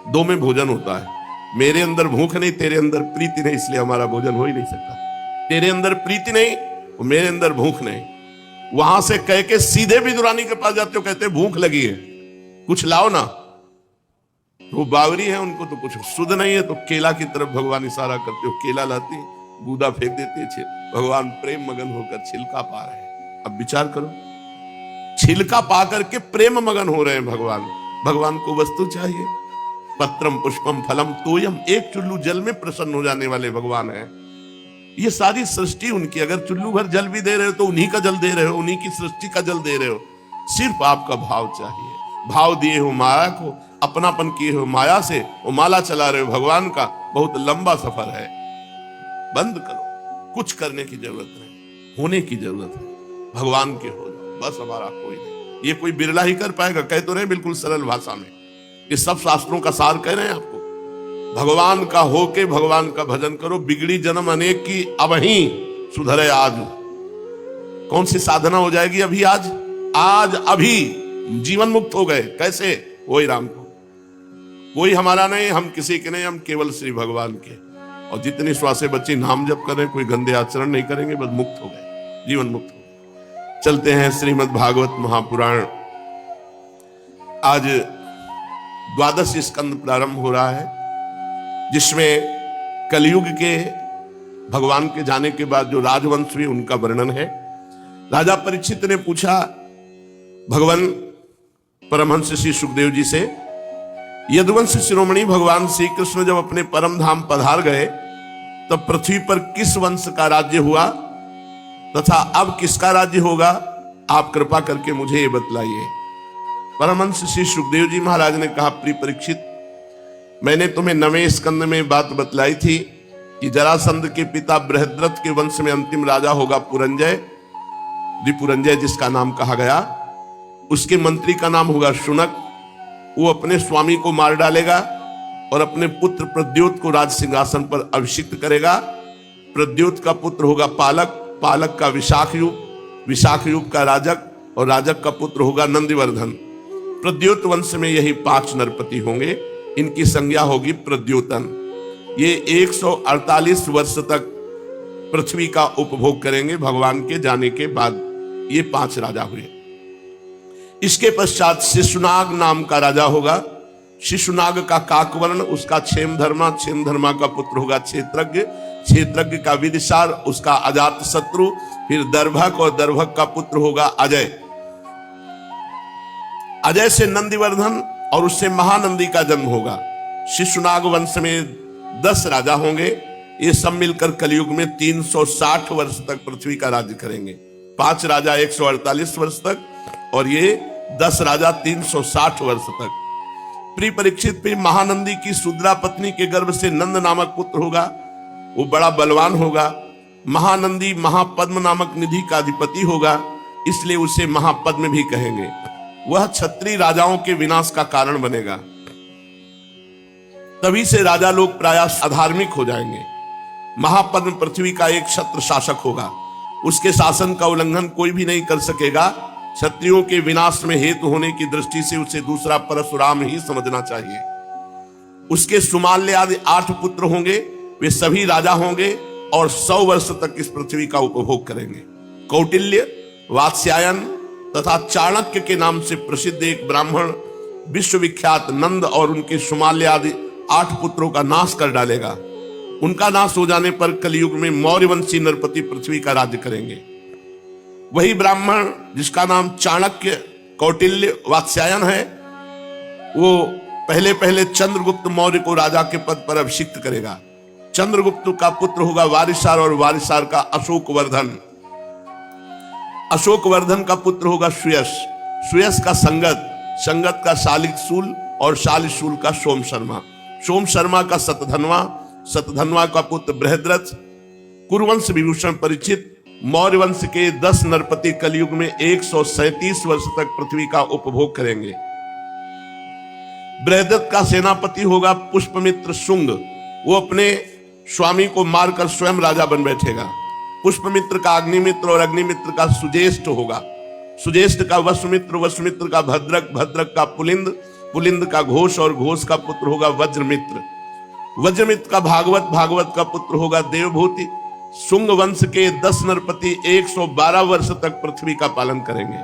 2 में भोजन होता है। मेरे अंदर भूख नहीं, तेरे अंदर प्रीति नहीं, इसलिए हमारा भोजन हो ही नहीं सकता। तेरे अंदर प्रीति नहीं, मेरे अंदर भूख नहीं। वहां से कह के सीधे विदुरानी के पास जाते हो, कहते भूख लगी है, कुछ लाओ ना। वो बावरी है, उनको तो कुछ सुध नहीं है, तो केला की तरफ भगवान इशारा करते हो, केला लाती, गूदा फेंक देती है। भगवान प्रेम मगन होकर छिलका पा रहे हैं। अब विचार करो, छिलका पा करके प्रेम मगन हो रहे हैं भगवान। भगवान को वस्तु चाहिए, पत्रम पुष्पम फलम तोयम, एक चुल्लू जल में प्रसन्न हो जाने वाले भगवान है। ये सारी सृष्टि उनकी, अगर चुल्लू भर जल भी दे रहे हो तो उन्हीं का जल दे रहे हो, उन्हीं की सृष्टि का जल दे रहे हो। सिर्फ आपका भाव चाहिए। भाव दिए हो माया को, अपनापन किए हो माया से, वो माला चला रहे हो भगवान का। बहुत लंबा सफर है, बंद करो। कुछ करने की जरूरत नहीं, होने की जरूरत है। भगवान के हो जाओ, बस हमारा कोई नहीं। ये कोई बिरला ही कर पाएगा, कह तो रहे बिल्कुल सरल भाषा में, ये सब शास्त्रों का सार कह रहे हैं आपको। भगवान का होके भगवान का भजन करो। बिगड़ी जन्म अनेक की, अब ही सुधरे आज। कौन सी साधना हो जाएगी अभी? आज अभी जीवन मुक्त हो गए। कैसे? वही राम को, कोई हमारा नहीं, हम किसी के नहीं, हम केवल श्री भगवान के। और जितनी श्वासें बची नाम जप करें, कोई गंदे आचरण नहीं करेंगे, बस मुक्त हो गए, जीवन मुक्त हो गए। चलते हैं श्रीमद् भागवत महापुराण। आज 12वां स्कंद प्रारंभ हो रहा है, जिसमें कलयुग के भगवान के जाने के बाद जो राजवंश हुए उनका वर्णन है। राजा परीक्षित ने पूछा भगवान परमहंस श्री सुखदेव जी से, यदुवंश शिरोमणि भगवान श्री कृष्ण जब अपने परम धाम पधार गए तब पृथ्वी पर किस वंश का राज्य हुआ तथा अब किसका राज्य होगा? आप कृपा करके मुझे ये बतलाइए। परमहंस श्री सुखदेव जी महाराज ने कहा, प्रिय परीक्षित, मैंने तुम्हें 9वें स्कंद में बात बतलाई थी कि जरासंध के पिता बृहद्रथ के वंश में अंतिम राजा होगा पुरंजय, रिपुरंजय जिसका नाम कहा गया। उसके मंत्री का नाम होगा शुनक। वो अपने स्वामी को मार डालेगा और अपने पुत्र प्रद्योत को राज सिंहासन पर अभिषिक्त करेगा। प्रद्योत का पुत्र होगा पालक, पालक का विशाखयूप, विशाखयूप का राजक, और राजक का पुत्र होगा नंदिवर्धन। प्रद्योत वंश में यही 5 नरपति होंगे। इनकी संज्ञा होगी प्रद्योतन। ये 148 वर्ष तक पृथ्वी का उपभोग करेंगे भगवान के जाने के बाद। ये 5 राजा हुए। इसके पश्चात शिशुनाग नाम का राजा होगा। शिशुनाग का काकवर्ण, उसका क्षेमधर्मा, क्षेमधर्मा का पुत्र होगा क्षेत्रज्ञ, क्षेत्रज्ञ का विदिशार, उसका अजात शत्रु, फिर दर्भक, और दर्भक का पुत्र होगा अजय। अजय से नंदिवर्धन और उससे महानंदी का जन्म होगा। शिशुनाग वंश में 10 राजा होंगे। ये सब मिलकर कलयुग में 360 वर्ष तक पृथ्वी का राज्य करेंगे। 5 राजा 148 वर्ष तक और ये 10 राजा 360 वर्ष तक। प्रिय परीक्षित, फिर महानंदी की शूद्रा पत्नी के गर्भ से नंद नामक पुत्र होगा। वो बड़ा बलवान होगा। महानंदी महापद्म नामक निधि का अधिपति होगा, इसलिए उसे महापद्म भी कहेंगे। वह क्षत्रिय राजाओं के विनाश का कारण बनेगा। तभी से राजा लोग प्रायः अधार्मिक हो जाएंगे। महापद्म पृथ्वी का एक क्षत्र शासक होगा। उसके शासन का उल्लंघन कोई भी नहीं कर सकेगा। क्षत्रियों के विनाश में हेतु होने की दृष्टि से उसे दूसरा परशुराम ही समझना चाहिए। उसके सुमाल्य आदि 8 पुत्र होंगे। वे सभी राजा होंगे और 100 वर्ष तक इस पृथ्वी का उपभोग करेंगे। कौटिल्य, वात्स्यायन तथा चाणक्य के नाम से प्रसिद्ध एक ब्राह्मण विश्वविख्यात नंद और उनके सुमाल्य आदि 8 पुत्रों का नाश कर डालेगा। उनका नाश हो जाने पर कलयुग में मौर्यवंशी नरपति पृथ्वी का राज्य करेंगे। वही ब्राह्मण जिसका नाम चाणक्य, कौटिल्य, वात्स्यायन है, वो पहले पहले चंद्रगुप्त मौर्य को राजा के पद पर अभिषिक्त करेगा। चंद्रगुप्त का पुत्र होगा वारिसार और वारिसार का अशोकवर्धन। अशोकवर्धन का पुत्र होगा सुयश, सुयश का संगत, संगत का शालिशूल और शालिशूल का सोम शर्मा, सोम शर्मा का शतधन्वा, शतधन्वा का पुत्र बृहद्रथ। कुरुवंश विभूषण परीक्षित मौर्य वंश के 10 नरपति कलयुग में 137 वर्ष तक पृथ्वी का उपभोग करेंगे। बृहद्रथ का सेनापति होगा पुष्पमित्र शुंग। वो अपने स्वामी को मारकर स्वयं राजा बन बैठेगा। पुष्पमित्र का अग्निमित्र और अग्निमित्र का सुजेष्ठ होगा। सुजेष्ठ का वसुमित्र, वसुमित्र का भद्रक, भद्रक का पुलिंद, पुलिंद का घोष और घोष का पुत्र होगा वज्रमित्र। वज्रमित्र का भागवत, भागवत का पुत्र होगा देवभूति। शुंग वंश के 10 नरपति 112 वर्ष तक पृथ्वी का पालन करेंगे।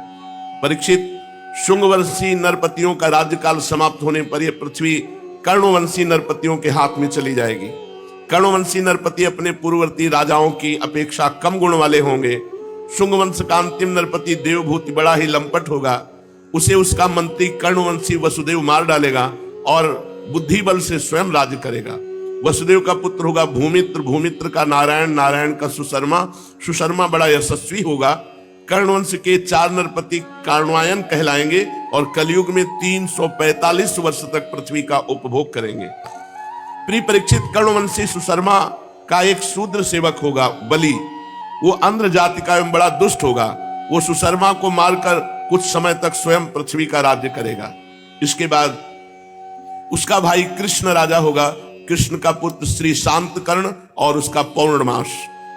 परीक्षित, शुंगवंशी नरपतियों का राज्यकाल समाप्त होने पर यह पृथ्वी कर्णवंशी नरपतियों के हाथ में चली जाएगी। कर्णवंशी नरपति अपने पूर्ववर्ती राजाओं की अपेक्षा कम गुण वाले होंगे। शुंगवंश का अंतिम नरपति देवभूति बड़ा ही लंपट होगा। उसे उसका मंत्री कर्णवंशी वसुदेव मार डालेगा और बुद्धि बल से स्वयं राज्य करेगा। वसुदेव का पुत्र होगा भूमित्र, भूमित्र का नारायण, नारायण का सुशर्मा, सुशर्मा बड़ा यशस्वी होगा। कर्णवंश के 4 नरपति कर्णवायन कहलाएंगे और कलयुग में 345 वर्ष तक पृथ्वी का उपभोग करेंगे। प्रिय परीक्षित, कर्णवंशी सुशर्मा का एक शूद्र सेवक होगा बलि। वो आंध्र जाति का एवं बड़ा दुष्ट होगा। वो सुशर्मा को मारकर कुछ समय तक स्वयं पृथ्वी का राज्य करेगा। इसके बाद उसका भाई कृष्ण राजा होगा। कृष्ण का पुत्र श्री शांतकर्ण और उसका पौर्णमास,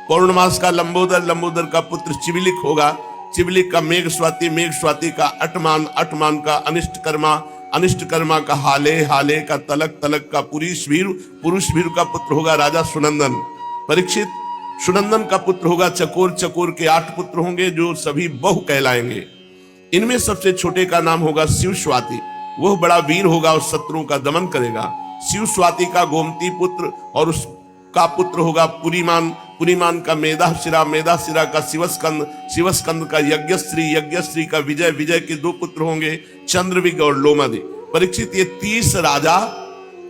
पौर्णमास का लंबोदर, लंबोदर का पुत्र चिबिलिक होगा। चिबिलिक का मेघ स्वाति, मेघ स्वाति का अटमान, अटमान का अनिष्टकर्मा, अनिष्टकर्मा का हाले, हाले का तलक, तलक का पुरुषवीर, पुरुषवीर का पुत्र होगा राजा सुनंदन। परीक्षित, सुनंदन का पुत्र होगा चकोर, चकोर के 8 पुत्र होंगे जो सभी बहु कहलाएंगे। इनमें सबसे छोटे का नाम होगा शिवस्वाति। वह बड़ा वीर होगा और शत्रुओं का दमन करेगा। शिवस्वाति का गोमती पुत्र और उसका पुत्र होगा पुरीमान, पुरीमान का मेधाशिरा, मेधाशिरा का शिवस्कंद, शिवस्कंद का यज्ञश्री, यज्ञश्री का विजय, विजय के 2 पुत्र होंगे चंद्रविग और लोमदि। परीक्षित, ये 30 राजा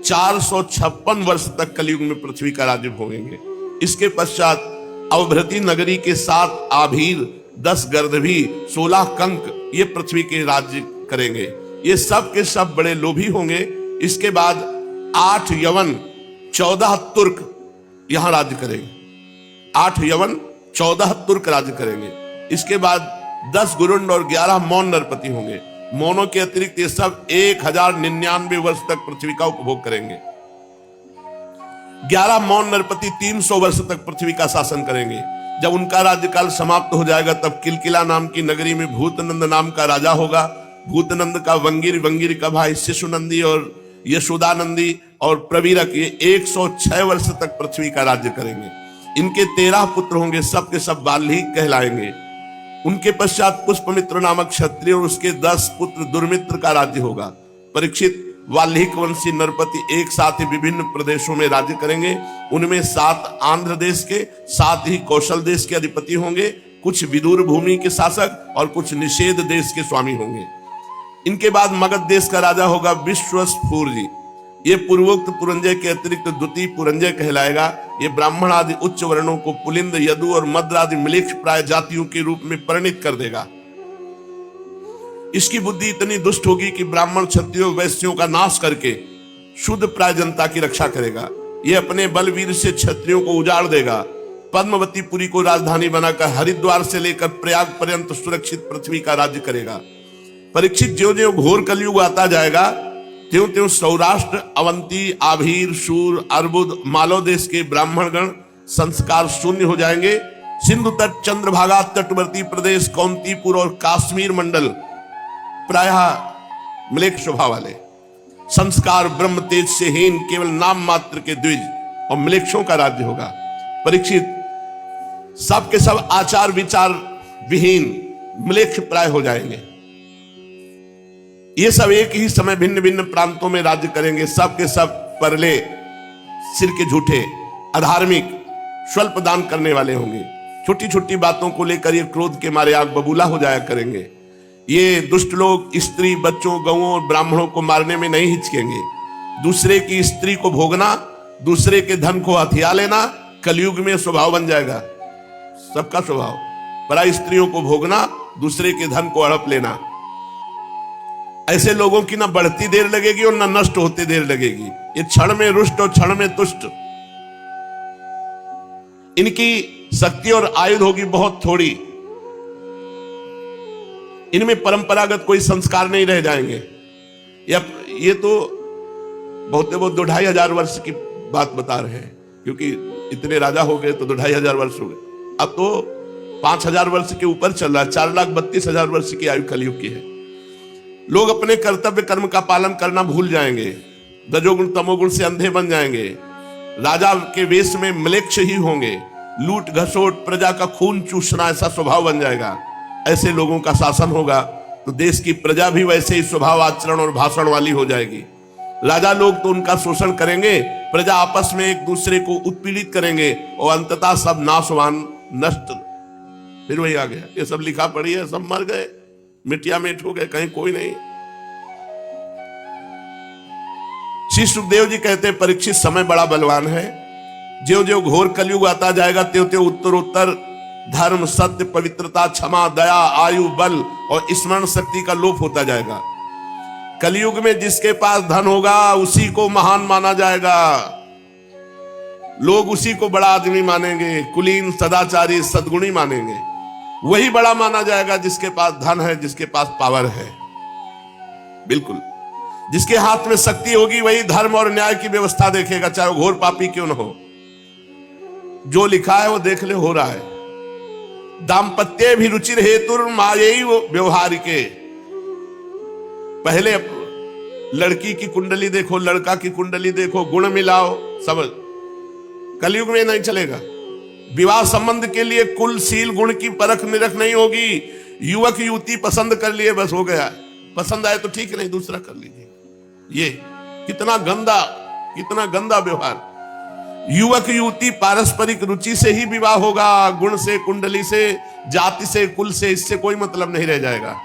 456 वर्ष तक कलयुग में पृथ्वी का राज्य भोगेंगे। इसके पश्चात अवभृति नगरी के 7 आभीर, 10 गर्दभी, 16 कंक ये पृथ्वी के राज्य करेंगे। ये सब के सब बड़े लोभी होंगे। इसके बाद 8 यवन, 14 तुर्क यहां राज्य करेंगे। 8 यवन, 14 तुर्क राज्य करेंगे। इसके बाद 10 गुरुंड और 11 मौन नरपति होंगे। मौनों के अतिरिक्त ये सब 1099 वर्ष तक पृथ्वी का उपभोग करेंगे। 11 मौन नरपति 300 वर्ष तक पृथ्वी का शासन करेंगे। जब उनका राज्यकाल समाप्त हो जाएगा तब किलकिला नाम की नगरी में भूतनंद नाम का राजा होगा। भूतनंद का वंगिर, वंगिर का भाई शिशुनंदी और यशोदानंदी और प्रवीरक, ये 106 वर्ष तक पृथ्वी का राज्य करेंगे। इनके 13 पुत्र होंगे, सब के सब बाल्मीकि कहलाएंगे। उनके पश्चात पुष्पमित्र नामक क्षत्रिय और उसके 10 पुत्र दुर्मित्र का राज्य होगा। परीक्षित वाल्मीकि वंशी नरपति एक साथ ही विभिन्न प्रदेशों में राज्य करेंगे। उनमें 7 आंध्र देश के, 7 ही कौशल देश के अधिपति होंगे, कुछ विदुर भूमि के शासक और कुछ निषेध देश के स्वामी होंगे। इनके बाद मगध देश का राजा होगा विश्वस्फूर जी। ये पूर्वोक्त पुरंजय के अतिरिक्त द्वितीय पुरंजय कहलाएगा। ये ब्राह्मण आदि उच्च वर्णों को पुलिंद, यदु और मद्र आदि म्लेच्छ प्राय जातियों के रूप में परिणित कर देगा। इसकी बुद्धि इतनी दुष्ट होगी कि ब्राह्मण, क्षत्रियों, वैश्यों का नाश करके शुद्ध प्राय जनता की रक्षा करेगा। ये अपने बलवीर से क्षत्रियों को उजाड़ देगा। पद्मवतीपुरी को राजधानी बनाकर हरिद्वार से लेकर प्रयाग पर्यंत सुरक्षित पृथ्वी का राज्य करेगा। परीक्षित ज्यों ज्यों घोर कलयुग आता जाएगा त्यों त्यों सौराष्ट्र, अवंती, आभीर, शूर, अर्बुद, मालव देश के ब्राह्मणगण संस्कार शून्य हो जाएंगे। सिंधु तट, चंद्रभागा, तटवर्ती प्रदेश, कौंतीपुर और काश्मीर मंडल प्रायः म्लेच्छ स्वभाव वाले, संस्कार ब्रह्म तेज से हीन, केवल नाम मात्र के द्विज और म्लेच्छों का राज्य होगा। परीक्षित सब के सब आचार विचार विहीन म्लेच्छ प्राय हो जाएंगे। ये सब एक ही समय भिन्न भिन्न प्रांतों में राज्य करेंगे। सब के सब परले, सिर के झूठे, अधार्मिक, स्वल्प दान करने वाले होंगे। छोटी छोटी बातों को लेकर ये क्रोध के मारे आग बबूला हो जाया करेंगे। ये दुष्ट लोग स्त्री, बच्चों, गौओं और ब्राह्मणों को मारने में नहीं हिचकेंगे। दूसरे की स्त्री को भोगना, दूसरे के धन को हथिया लेना कलयुग में स्वभाव बन जाएगा। सबका स्वभाव पराई स्त्रियों को भोगना, दूसरे के धन को हड़प लेना। ऐसे लोगों की ना बढ़ती देर लगेगी और ना नष्ट होते देर लगेगी। ये क्षण में रुष्ट और क्षण में तुष्ट। इनकी शक्ति और आयुध होगी बहुत थोड़ी। इनमें परंपरागत कोई संस्कार नहीं रह जाएंगे। ये तो बहुत 2,500 वर्ष की बात बता रहे हैं, क्योंकि इतने राजा हो गए तो 2,500 वर्ष हो गए। अब तो 5,000 वर्ष के ऊपर चल रहा है। 4,32,000 वर्ष की आयु कलयुग की है। लोग अपने कर्तव्य कर्म का पालन करना भूल जाएंगे। रजोगुण तमोगुण से अंधे बन जाएंगे। राजा के वेश में म्लेच्छ ही होंगे। लूट घसोट, प्रजा का खून चूसना, ऐसा स्वभाव बन जाएगा। ऐसे लोगों का शासन होगा तो देश की प्रजा भी वैसे ही स्वभाव, आचरण और भाषण वाली हो जाएगी। राजा लोग तो उनका शोषण करेंगे, प्रजा आपस में एक दूसरे को उत्पीड़ित करेंगे और अंततः सब नाशवान, नष्ट। फिर वही आ गया, ये सब लिखा पड़ी है, सब मर गए, मिटिया मिट हो गए, कहीं कोई नहीं। श्री सुखदेव जी कहते हैं, परीक्षित समय बड़ा बलवान है। ज्यों ज्यों घोर कलयुग आता जाएगा त्यों त्यों उत्तरोत्तर धर्म, सत्य, पवित्रता, क्षमा, दया, आयु, बल और स्मरण शक्ति का लोप होता जाएगा। कलयुग में जिसके पास धन होगा उसी को महान माना जाएगा। लोग उसी को बड़ा आदमी मानेंगे, कुलीन, सदाचारी, सद्गुणी मानेंगे। वही बड़ा माना जाएगा जिसके पास धन है, जिसके पास पावर है। बिल्कुल, जिसके हाथ में शक्ति होगी वही धर्म और न्याय की व्यवस्था देखेगा, चाहे वो घोर पापी क्यों न हो। जो लिखा है वो देख ले, हो रहा है। दाम्पत्य भी रुचिर हेतुर मायई व्यवहारिके। पहले लड़की की कुंडली देखो, लड़का की कुंडली देखो, गुण मिलाओ, समझ। कलयुग में नहीं चलेगा। विवाह संबंध के लिए कुल, सील, गुण की परख निरख नहीं होगी। युवक युवती पसंद कर लिए, बस हो गया। पसंद आए तो ठीक, नहीं दूसरा कर लीजिए। ये कितना गंदा व्यवहार। युवक युवती पारस्परिक रुचि से ही विवाह होगा, गुण से, कुंडली से, जाति से, कुल से, इससे कोई मतलब नहीं रह जाएगा।